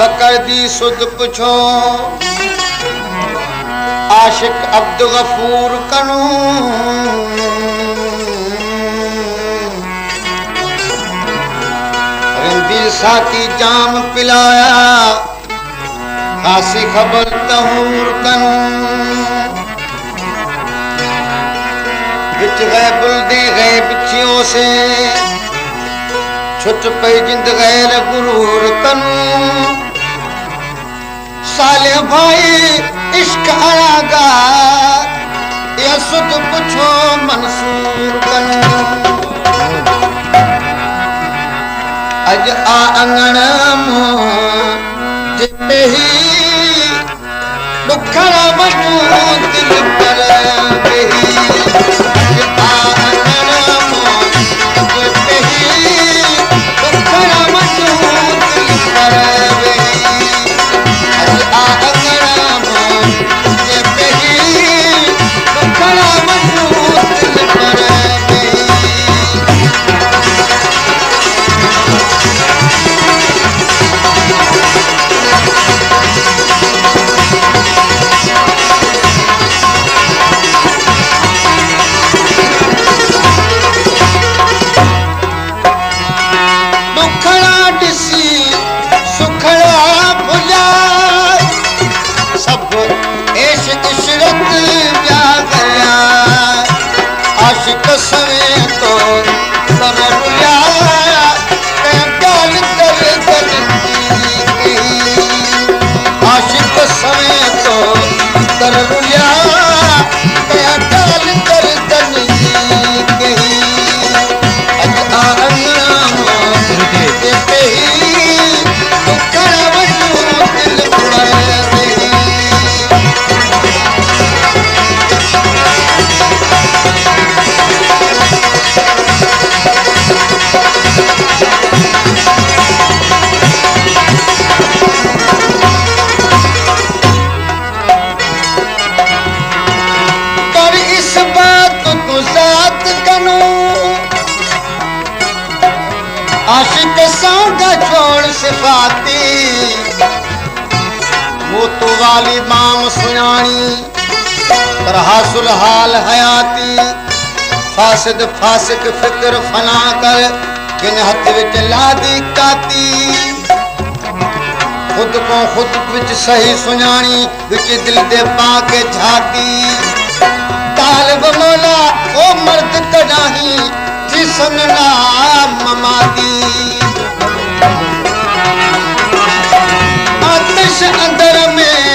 फकर दी सुध पुछो आशिक अब्द गफूर कनू रंदी साकी जाम पिलाया खासी खबर तहूर कनू बिच गए बुलदे गए बिछियों से छुट पे जिंद गैर गुरूर कनू साले भाई इश्क आगा या सुध पुछो मंसूर कनू अज आ अंगण मो जिते ही दुखड़ा वटू दिल पर बेही आशिक सौदा छोड़ सिफाती वो तो वाली माम सुनानी तरह सुलहाल हयाती फासिद फासिक फिक्र फना कर किन हथ विच लादी काती खुद को खुद विच सही सुनानी विच दिल दे पाके झाती तालिब मौला ओ मर्द तनाही जिसनना ममादी आतिश अंदर में